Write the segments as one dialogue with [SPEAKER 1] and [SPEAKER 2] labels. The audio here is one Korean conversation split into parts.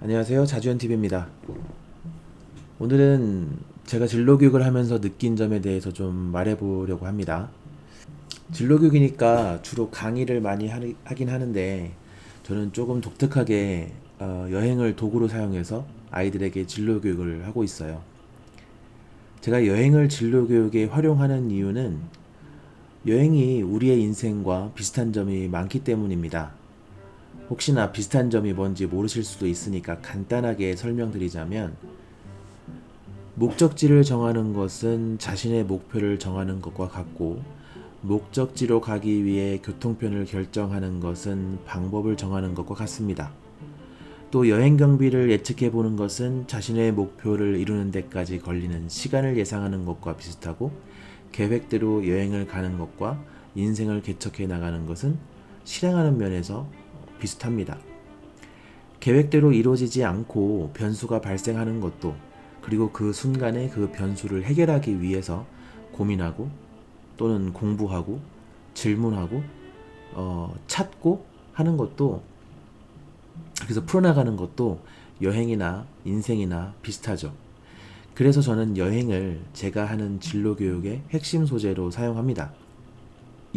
[SPEAKER 1] 안녕하세요. 자주현TV입니다. 오늘은 제가 진로교육을 하면서 느낀 점에 대해서 좀 말해보려고 합니다. 진로교육이니까 주로 강의를 많이 하긴 하는데 저는 조금 독특하게 여행을 도구로 사용해서 아이들에게 진로교육을 하고 있어요. 제가 여행을 진로교육에 활용하는 이유는 여행이 우리의 인생과 비슷한 점이 많기 때문입니다. 혹시나 비슷한 점이 뭔지 모르실 수도 있으니까 간단하게 설명드리자면, 목적지를 정하는 것은 자신의 목표를 정하는 것과 같고, 목적지로 가기 위해 교통편을 결정하는 것은 방법을 정하는 것과 같습니다. 또 여행 경비를 예측해 보는 것은 자신의 목표를 이루는 데까지 걸리는 시간을 예상하는 것과 비슷하고, 계획대로 여행을 가는 것과 인생을 개척해 나가는 것은 실행하는 면에서 비슷합니다. 계획대로 이루어지지 않고 변수가 발생하는 것도, 그리고 그 순간에 그 변수를 해결하기 위해서 고민하고 또는 공부하고 질문하고 찾고 하는 것도, 그래서 풀어나가는 것도 여행이나 인생이나 비슷하죠. 그래서 저는 여행을 제가 하는 진로교육의 핵심 소재로 사용합니다.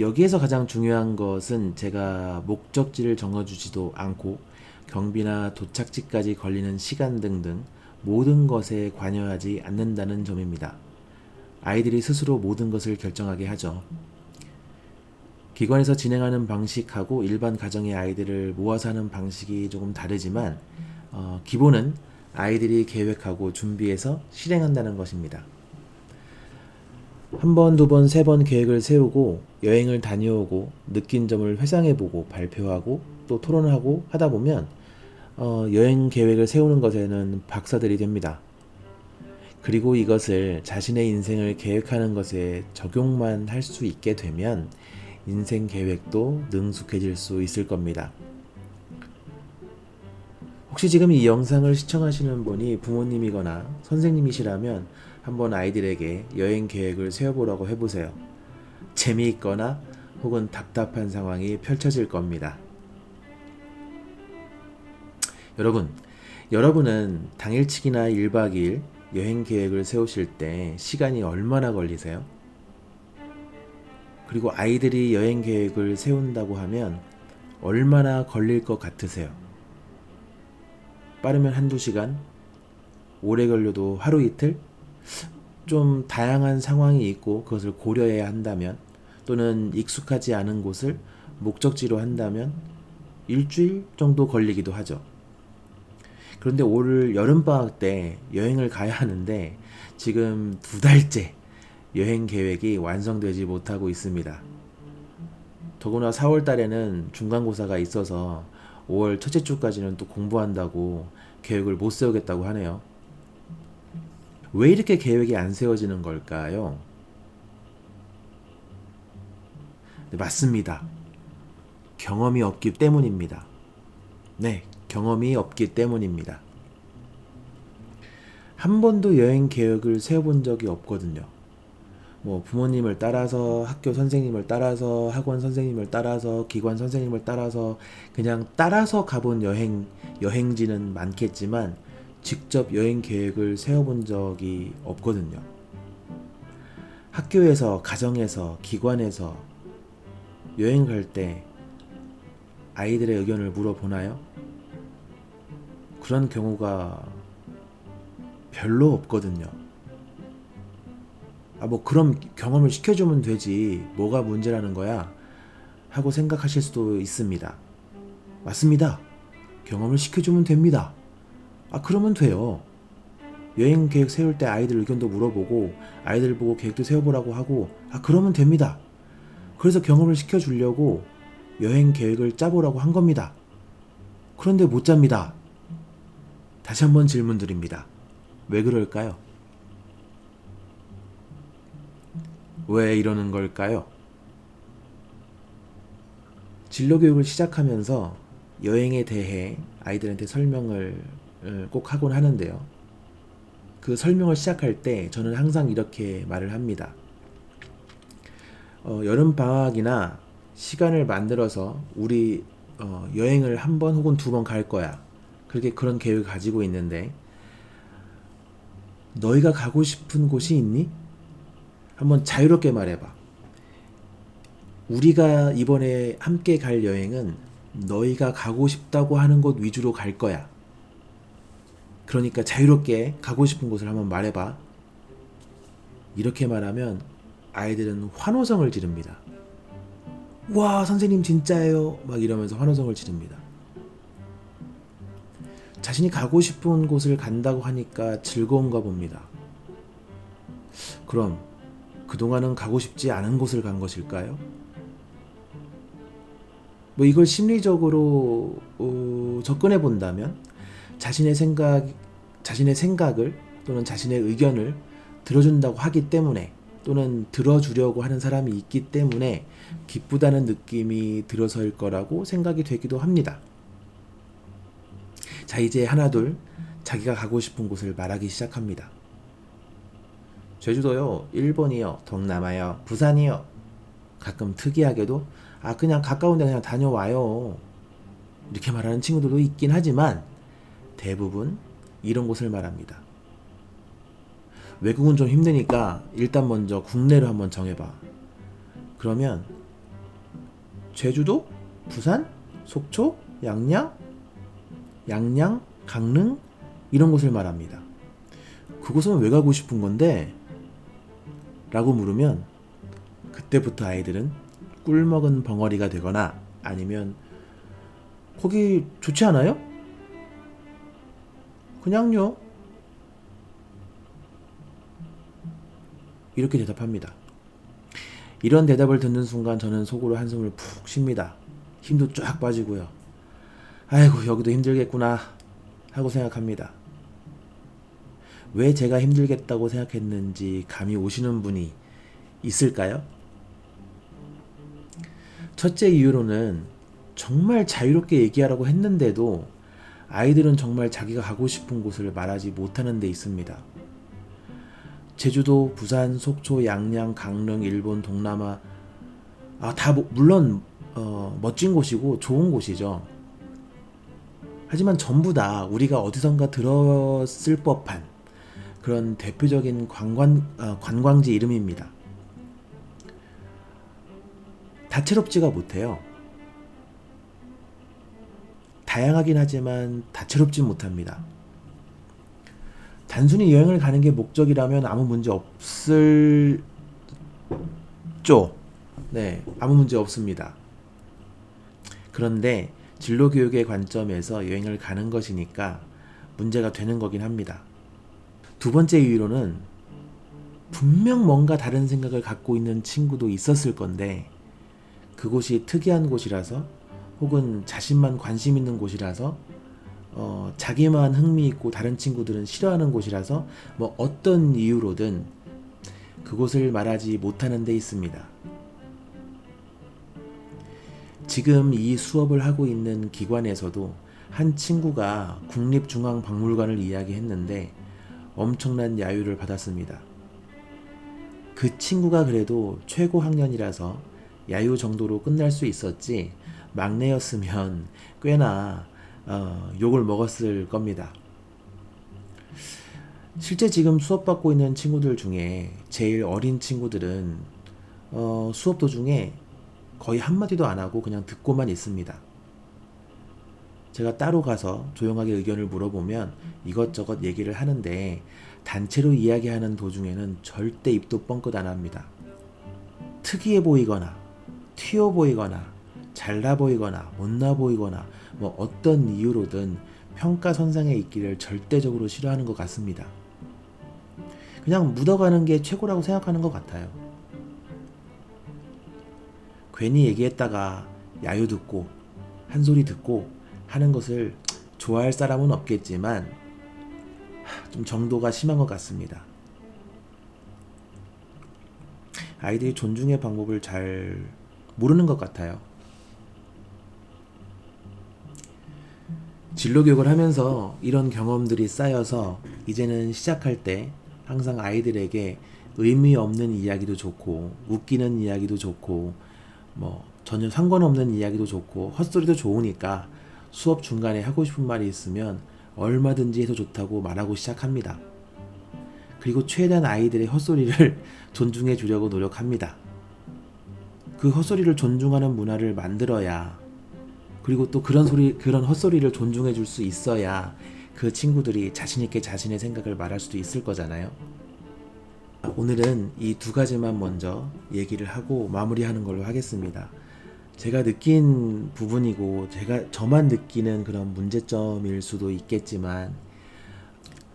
[SPEAKER 1] 여기에서 가장 중요한 것은 제가 목적지를 정해주지도 않고 경비나 도착지까지 걸리는 시간 등등 모든 것에 관여하지 않는다는 점입니다. 아이들이 스스로 모든 것을 결정하게 하죠. 기관에서 진행하는 방식하고 일반 가정의 아이들을 모아서 하는 방식이 조금 다르지만 기본은 아이들이 계획하고 준비해서 실행한다는 것입니다. 한 번, 두 번, 세 번 계획을 세우고 여행을 다녀오고 느낀 점을 회상해보고 발표하고 또 토론하고 하다 보면 여행 계획을 세우는 것에는 박사들이 됩니다. 그리고 이것을 자신의 인생을 계획하는 것에 적용만 할 수 있게 되면 인생 계획도 능숙해질 수 있을 겁니다. 혹시 지금 이 영상을 시청하시는 분이 부모님이거나 선생님이시라면 한번 아이들에게 여행 계획을 세워보라고 해보세요. 재미있거나 혹은 답답한 상황이 펼쳐질 겁니다. 여러분은 당일치기나 1박 2일 여행 계획을 세우실 때 시간이 얼마나 걸리세요? 그리고 아이들이 여행 계획을 세운다고 하면 얼마나 걸릴 것 같으세요? 빠르면 한두 시간? 오래 걸려도 하루 이틀? 좀 다양한 상황이 있고 그것을 고려해야 한다면, 또는 익숙하지 않은 곳을 목적지로 한다면 일주일 정도 걸리기도 하죠. 그런데 올 여름방학 때 여행을 가야 하는데 지금 2달째 여행 계획이 완성되지 못하고 있습니다. 더구나 4월 달에는 중간고사가 있어서 5월 첫째 주까지는 또 공부한다고 계획을 못 세우겠다고 하네요. 왜 이렇게 계획이 안 세워지는 걸까요? 네, 맞습니다. 경험이 없기 때문입니다. 네, 경험이 없기 때문입니다. 한 번도 여행 계획을 세워본 적이 없거든요. 뭐 부모님을 따라서, 학교 선생님을 따라서, 학원 선생님을 따라서, 기관 선생님을 따라서 그냥 따라서 가본 여행지는 많겠지만 직접 여행 계획을 세워본 적이 없거든요. 학교에서, 가정에서, 기관에서 여행 갈 때 아이들의 의견을 물어보나요? 그런 경우가 별로 없거든요. 뭐 그럼 경험을 시켜주면 되지, 뭐가 문제라는 거야? 하고 생각하실 수도 있습니다. 맞습니다. 경험을 시켜주면 됩니다. 그러면 돼요. 여행 계획 세울 때 아이들 의견도 물어보고 아이들 보고 계획도 세워보라고 하고 그러면 됩니다. 그래서 경험을 시켜주려고 여행 계획을 짜보라고 한 겁니다. 그런데 못 짭니다. 다시 한번 질문 드립니다. 왜 그럴까요? 왜 이러는 걸까요? 진로교육을 시작하면서 여행에 대해 아이들한테 설명을 꼭 하곤 하는데요. 그 설명을 시작할 때 저는 항상 이렇게 말을 합니다. 여름 방학이나 시간을 만들어서 우리 여행을 한 번 혹은 2번 갈 거야. 그런 계획을 가지고 있는데 너희가 가고 싶은 곳이 있니? 한번 자유롭게 말해봐. 우리가 이번에 함께 갈 여행은 너희가 가고 싶다고 하는 곳 위주로 갈 거야. 그러니까 자유롭게 가고 싶은 곳을 한번 말해봐. 이렇게 말하면 아이들은 환호성을 지릅니다. 와, 선생님 진짜예요. 막 이러면서 환호성을 지릅니다. 자신이 가고 싶은 곳을 간다고 하니까 즐거운가 봅니다. 그럼 그동안은 가고 싶지 않은 곳을 간 것일까요? 이걸 심리적으로 접근해 본다면 자신의 생각을 또는 자신의 의견을 들어준다고 하기 때문에 또는 들어주려고 하는 사람이 있기 때문에 기쁘다는 느낌이 들어서일 거라고 생각이 되기도 합니다. 자, 이제 하나둘 자기가 가고 싶은 곳을 말하기 시작합니다. 제주도요, 일본이요, 동남아요, 부산이요. 가끔 특이하게도 그냥 가까운 데 그냥 다녀와요. 이렇게 말하는 친구들도 있긴 하지만 대부분 이런 곳을 말합니다. 외국은 좀 힘드니까 일단 먼저 국내로 한번 정해봐. 그러면 제주도, 부산, 속초, 양양, 강릉 이런 곳을 말합니다. 그곳은 왜 가고 싶은 건데? 라고 물으면 그때부터 아이들은 꿀먹은 벙어리가 되거나 아니면 거기 좋지 않아요? 그냥요. 이렇게 대답합니다. 이런 대답을 듣는 순간 저는 속으로 한숨을 푹 쉽니다. 힘도 쫙 빠지고요. 아이고, 여기도 힘들겠구나 하고 생각합니다. 왜 제가 힘들겠다고 생각했는지 감이 오시는 분이 있을까요? 첫째 이유로는 정말 자유롭게 얘기하라고 했는데도 아이들은 정말 자기가 가고 싶은 곳을 말하지 못하는 데 있습니다. 제주도, 부산, 속초, 양양, 강릉, 일본, 동남아 다 물론 멋진 곳이고 좋은 곳이죠. 하지만 전부 다 우리가 어디선가 들었을 법한 그런 대표적인 관광지 이름입니다. 다채롭지가 못해요. 다양하긴 하지만 다채롭지 못합니다. 단순히 여행을 가는 게 목적이라면 아무 문제 없을죠. 네, 아무 문제 없습니다. 그런데 진로교육의 관점에서 여행을 가는 것이니까 문제가 되는 거긴 합니다. 두 번째 이유로는 분명 뭔가 다른 생각을 갖고 있는 친구도 있었을 건데 그곳이 특이한 곳이라서 혹은 자신만 관심 있는 곳이라서 자기만 흥미있고 다른 친구들은 싫어하는 곳이라서 어떤 이유로든 그곳을 말하지 못하는 데 있습니다. 지금 이 수업을 하고 있는 기관에서도 한 친구가 국립중앙박물관을 이야기했는데 엄청난 야유를 받았습니다. 그 친구가 그래도 최고 학년이라서 야유 정도로 끝날 수 있었지 막내였으면 꽤나 욕을 먹었을 겁니다. 실제 지금 수업받고 있는 친구들 중에 제일 어린 친구들은 수업 도중에 거의 한마디도 안 하고 그냥 듣고만 있습니다. 제가 따로 가서 조용하게 의견을 물어보면 이것저것 얘기를 하는데 단체로 이야기하는 도중에는 절대 입도 뻥끗 안 합니다. 특이해 보이거나 튀어 보이거나 잘나 보이거나 못나 보이거나 어떤 이유로든 평가선상에 있기를 절대적으로 싫어하는 것 같습니다. 그냥 묻어가는 게 최고라고 생각하는 것 같아요. 괜히 얘기했다가 야유 듣고 한 소리 듣고 하는 것을 좋아할 사람은 없겠지만 좀 정도가 심한 것 같습니다. 아이들이 존중의 방법을 잘 모르는 것 같아요. 진로교육을 하면서 이런 경험들이 쌓여서 이제는 시작할 때 항상 아이들에게 의미 없는 이야기도 좋고 웃기는 이야기도 좋고 전혀 상관없는 이야기도 좋고 헛소리도 좋으니까 수업 중간에 하고 싶은 말이 있으면 얼마든지 해도 좋다고 말하고 시작합니다. 그리고 최대한 아이들의 헛소리를 존중해 주려고 노력합니다. 그 헛소리를 존중하는 문화를 만들어야, 그리고 또 그런 헛소리를 존중해 줄 수 있어야 그 친구들이 자신있게 자신의 생각을 말할 수도 있을 거잖아요. 오늘은 이 두 가지만 먼저 얘기를 하고 마무리하는 걸로 하겠습니다. 제가 느낀 부분이고 저만 느끼는 그런 문제점일 수도 있겠지만,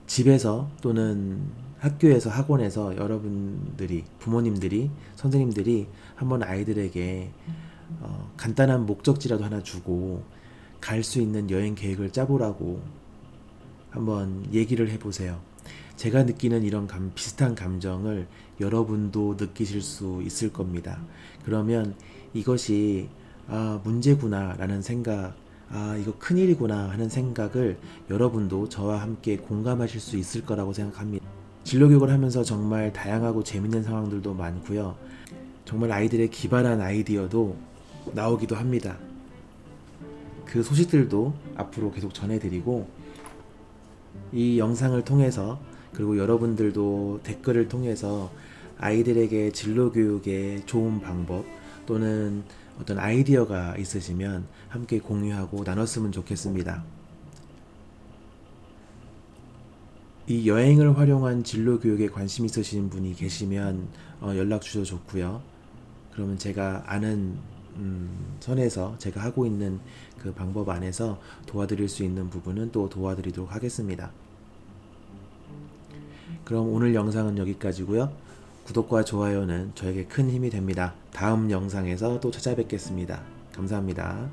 [SPEAKER 1] 집에서 또는 학교에서 학원에서 여러분들이, 부모님들이, 선생님들이 한번 아이들에게 간단한 목적지라도 하나 주고 갈 수 있는 여행 계획을 짜보라고 한번 얘기를 해보세요. 제가 느끼는 이런 비슷한 감정을 여러분도 느끼실 수 있을 겁니다. 그러면 이것이 문제구나 라는 생각, 이거 큰일이구나 하는 생각을 여러분도 저와 함께 공감하실 수 있을 거라고 생각합니다. 진로교육을 하면서 정말 다양하고 재밌는 상황들도 많고요. 정말 아이들의 기발한 아이디어도 나오기도 합니다. 그 소식들도 앞으로 계속 전해드리고, 이 영상을 통해서, 그리고 여러분들도 댓글을 통해서 아이들에게 진로교육의 좋은 방법 또는 어떤 아이디어가 있으시면 함께 공유하고 나눴으면 좋겠습니다. 이 여행을 활용한 진로교육에 관심 있으신 분이 계시면 연락 주셔도 좋고요. 그러면 제가 아는 선에서 제가 하고 있는 그 방법 안에서 도와드릴 수 있는 부분은 또 도와드리도록 하겠습니다. 그럼 오늘 영상은 여기까지고요. 구독과 좋아요는 저에게 큰 힘이 됩니다. 다음 영상에서 또 찾아뵙겠습니다. 감사합니다.